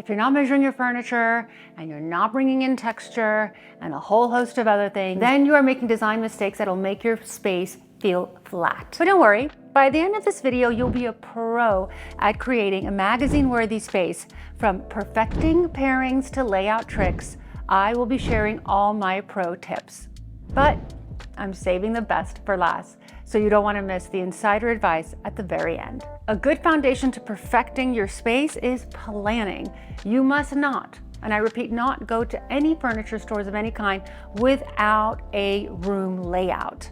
If you're not measuring your furniture and you're not bringing in texture and a whole host of other things, then you are making design mistakes that'll make your space feel flat. But don't worry, by the end of this video, you'll be a pro at creating a magazine-worthy space. From perfecting pairings to layout tricks, I will be sharing all my pro tips. But I'm saving the best for last, so you don't want to miss the insider advice at the very end. A good foundation to perfecting your space is planning. You must not, and I repeat, not go to any furniture stores of any kind without a room layout.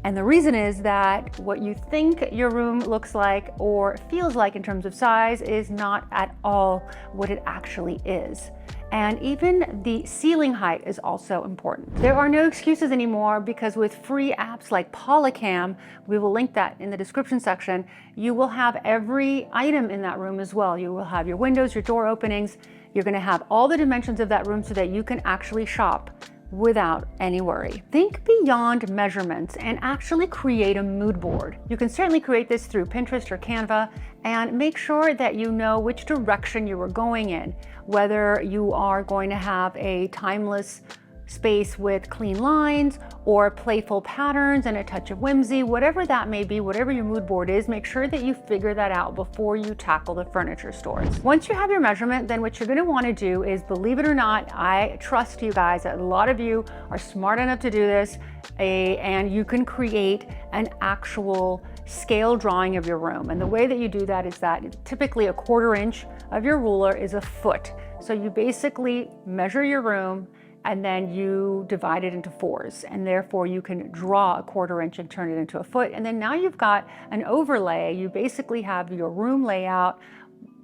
And the reason is that what you think your room looks like or feels like in terms of size is not at all what it actually is. And even the ceiling height is also important. There are no excuses anymore because with free apps like Polycam, we will link that in the description section, you will have every item in that room as well. You will have your windows, your door openings. You're gonna have all the dimensions of that room so that you can actually shop without any worry. Think beyond measurements and actually create a mood board. You can certainly create this through Pinterest or Canva, and make sure that you know which direction you are going in, whether you are going to have a timeless space with clean lines or playful patterns and a touch of whimsy, whatever that may be, whatever your mood board is, make sure that you figure that out before you tackle the furniture stores. Once you have your measurement, then what you're going to want to do is, believe it or not, I trust you guys, a lot of you are smart enough to do this, and you can create an actual scale drawing of your room. And the way that you do that is that typically a 1/4 inch of your ruler is a foot. So you basically measure your room and then you divide it into 4s, and therefore you can draw a 1/4 inch and turn it into a foot. And then now you've got an overlay. You basically have your room layout.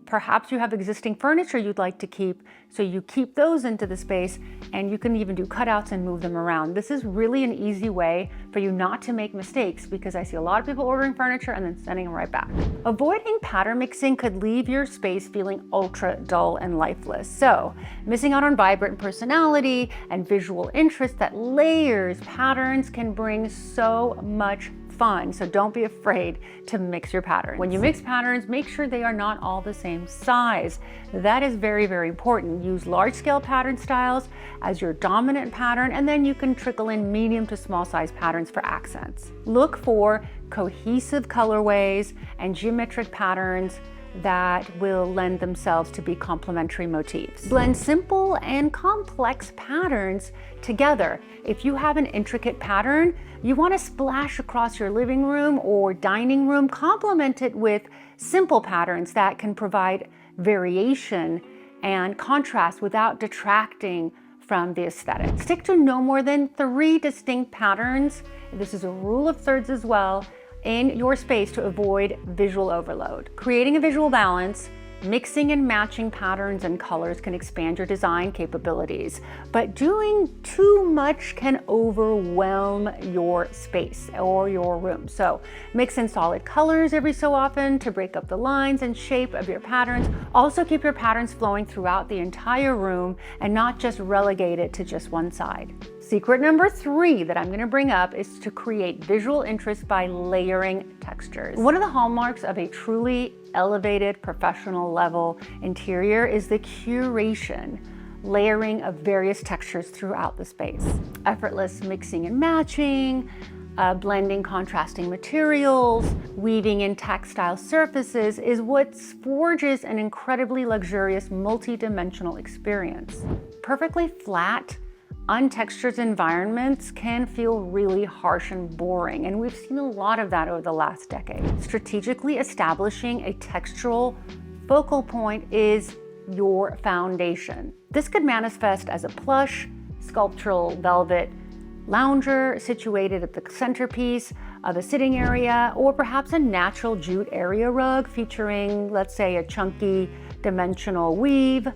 Perhaps you have existing furniture you'd like to keep, so you keep those into the space, and you can even do cutouts and move them around. This is really an easy way for you not to make mistakes, because I see a lot of people ordering furniture and then sending them right back. Avoiding pattern mixing could leave your space feeling ultra dull and lifeless. So, missing out on vibrant personality and visual interest that layers patterns can bring so much fun. So don't be afraid to mix your patterns. When you mix patterns, make sure they are not all the same size. That is very, very important. Use large scale pattern styles as your dominant pattern, and then you can trickle in medium to small size patterns for accents. Look for cohesive colorways and geometric patterns that will lend themselves to be complementary motifs. Blend simple and complex patterns together. If you have an intricate pattern you want to splash across your living room or dining room, complement it with simple patterns that can provide variation and contrast without detracting from the aesthetic. Stick to no more than 3 distinct patterns. This is a rule of thirds as well, in your space to avoid visual overload. Creating a visual balance, mixing and matching patterns and colors can expand your design capabilities, but doing too much can overwhelm your space or your room. So mix in solid colors every so often to break up the lines and shape of your patterns. Also keep your patterns flowing throughout the entire room and not just relegate it to just one side. Secret number 3 that I'm going to bring up is to create visual interest by layering textures. One of the hallmarks of a truly elevated professional level interior is the curation, layering of various textures throughout the space. Effortless mixing and matching, blending contrasting materials, weaving in textile surfaces is what forges an incredibly luxurious multi-dimensional experience. Perfectly flat, untextured environments can feel really harsh and boring, and we've seen a lot of that over the last decade. Strategically establishing a textural focal point is your foundation. This could manifest as a plush, sculptural velvet lounger situated at the centerpiece of a sitting area, or perhaps a natural jute area rug featuring, let's say, a chunky dimensional weave.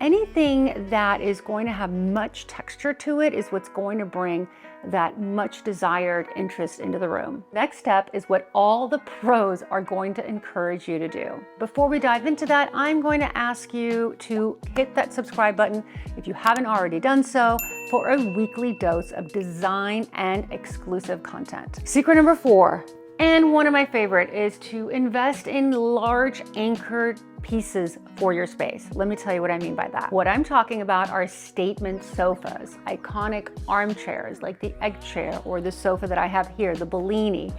Anything that is going to have much texture to it is what's going to bring that much desired interest into the room. Next step is what all the pros are going to encourage you to do. Before we dive into that, I'm going to ask you to hit that subscribe button if you haven't already done so for a weekly dose of design and exclusive content. Secret number 4, And one of my favorite is to invest in large anchored pieces for your space. Let me tell you what I mean by that. What I'm talking about are statement sofas, iconic armchairs like the egg chair or the sofa that I have here, the Bellini.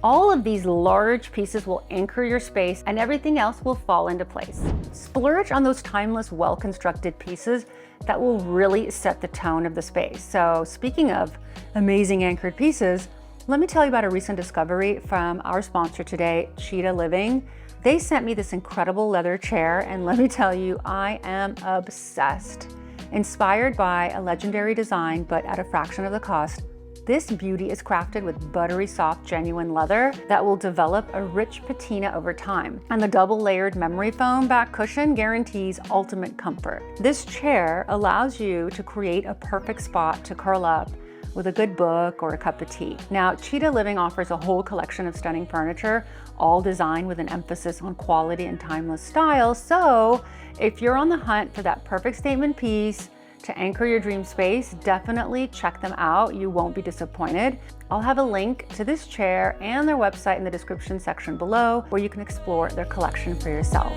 All of these large pieces will anchor your space and everything else will fall into place. Splurge on those timeless, well-constructed pieces that will really set the tone of the space. So speaking of amazing anchored pieces, let me tell you about a recent discovery from our sponsor today, Cheetah Living. They sent me this incredible leather chair, and let me tell you, I am obsessed. Inspired by a legendary design, but at a fraction of the cost, this beauty is crafted with buttery soft, genuine leather that will develop a rich patina over time. And the double layered memory foam back cushion guarantees ultimate comfort. This chair allows you to create a perfect spot to curl up with a good book or a cup of tea. Now, Cheetah Living offers a whole collection of stunning furniture, all designed with an emphasis on quality and timeless style. So if you're on the hunt for that perfect statement piece to anchor your dream space, definitely check them out. You won't be disappointed. I'll have a link to this chair and their website in the description section below, where you can explore their collection for yourself.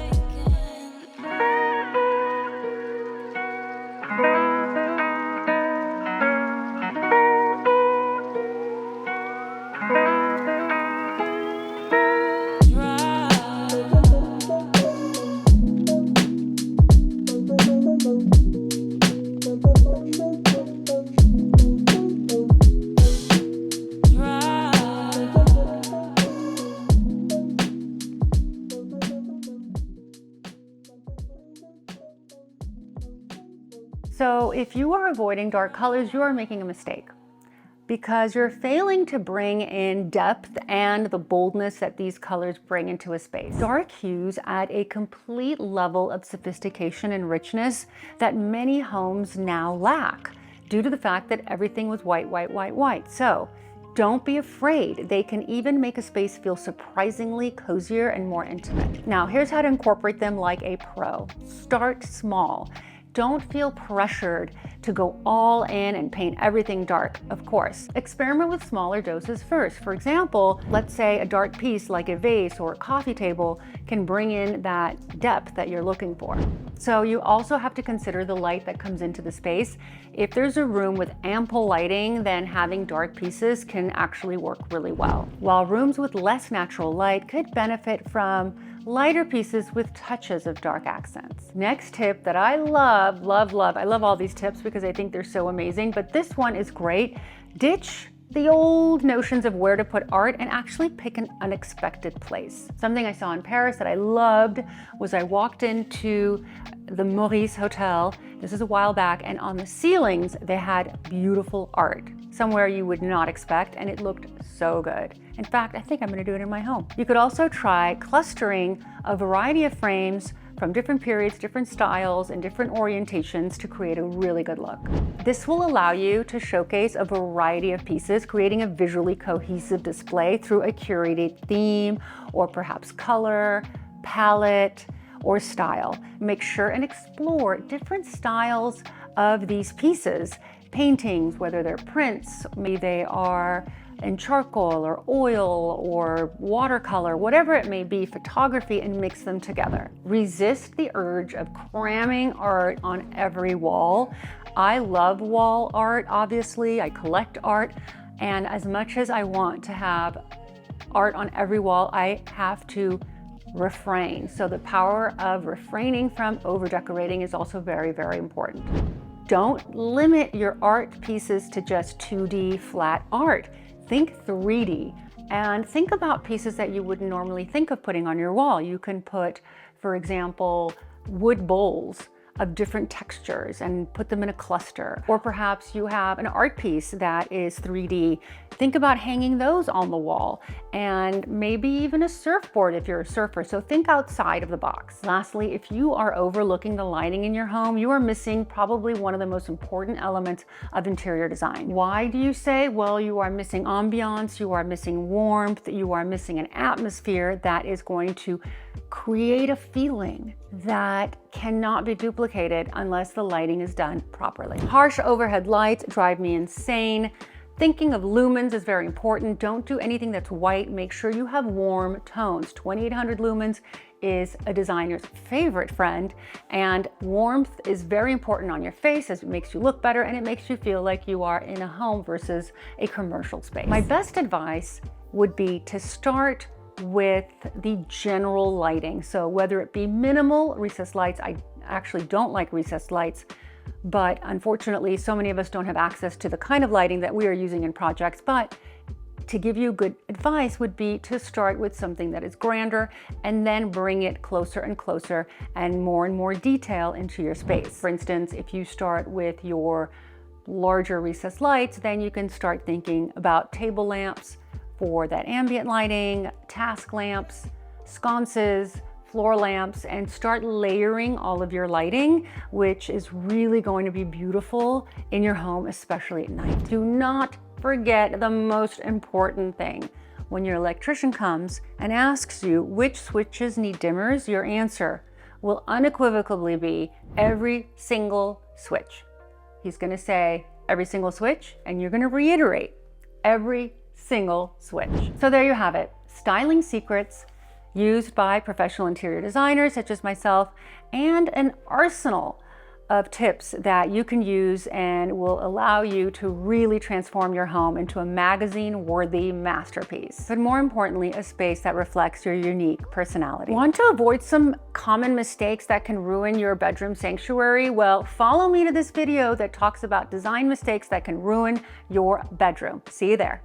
So if you are avoiding dark colors, you are making a mistake, because you're failing to bring in depth and the boldness that these colors bring into a space. Dark hues add a complete level of sophistication and richness that many homes now lack due to the fact that everything was white, white, white, white. So don't be afraid. They can even make a space feel surprisingly cozier and more intimate. Now, here's how to incorporate them like a pro. Start small. Don't feel pressured to go all in and paint everything dark, of course. Experiment with smaller doses first. For example, let's say a dark piece like a vase or a coffee table can bring in that depth that you're looking for. So you also have to consider the light that comes into the space. If there's a room with ample lighting, then having dark pieces can actually work really well. While rooms with less natural light could benefit from lighter pieces with touches of dark accents. Next tip that I love, I love all these tips because I think they're so amazing, but this one is great. Ditch the old notions of where to put art and actually pick an unexpected place. Something I saw in Paris that I loved was I walked into the Maurice Hotel, this is a while back, and on the ceilings they had beautiful art, somewhere you would not expect, and it looked so good. In fact, I think I'm gonna do it in my home. You could also try clustering a variety of frames from different periods, different styles, and different orientations to create a really good look. This will allow you to showcase a variety of pieces, creating a visually cohesive display through a curated theme, or perhaps color, palette, or style. Make sure and explore different styles of these pieces. Paintings, whether they're prints, maybe they are in charcoal or oil or watercolor, whatever it may be, photography, and mix them together. Resist the urge of cramming art on every wall. I love wall art, obviously. I collect art, and as much as I want to have art on every wall, I have to refrain. So the power of refraining from over-decorating is also very, very important. Don't limit your art pieces to just 2D flat art. Think 3D, and think about pieces that you wouldn't normally think of putting on your wall. You can put, for example, wood bowls of different textures and put them in a cluster. Or perhaps you have an art piece that is 3D. Think about hanging those on the wall, and maybe even a surfboard if you're a surfer. So think outside of the box. Lastly, if you are overlooking the lighting in your home, you are missing probably one of the most important elements of interior design. Why do you say? Well, you are missing ambiance, you are missing warmth, you are missing an atmosphere that is going to create a feeling that cannot be duplicated unless the lighting is done properly. Harsh overhead lights drive me insane. Thinking of lumens is very important. Don't do anything that's white. Make sure you have warm tones. 2800 lumens is a designer's favorite friend, and warmth is very important on your face as it makes you look better and it makes you feel like you are in a home versus a commercial space. My best advice would be to start with the general lighting. So whether it be minimal recessed lights, I actually don't like recessed lights, but unfortunately so many of us don't have access to the kind of lighting that we are using in projects. But to give you good advice would be to start with something that is grander and then bring it closer and closer and more detail into your space. For instance, if you start with your larger recessed lights, then you can start thinking about table lamps for that ambient lighting, task lamps, sconces, floor lamps, and start layering all of your lighting, which is really going to be beautiful in your home, especially at night. Do not forget the most important thing. When your electrician comes and asks you which switches need dimmers, your answer will unequivocally be every single switch. He's gonna say every single switch, and you're gonna reiterate every single switch. So there you have it, styling secrets used by professional interior designers such as myself, and an arsenal of tips that you can use and will allow you to really transform your home into a magazine-worthy masterpiece. But more importantly, a space that reflects your unique personality. Want to avoid some common mistakes that can ruin your bedroom sanctuary? Well, follow me to this video that talks about design mistakes that can ruin your bedroom. See you there.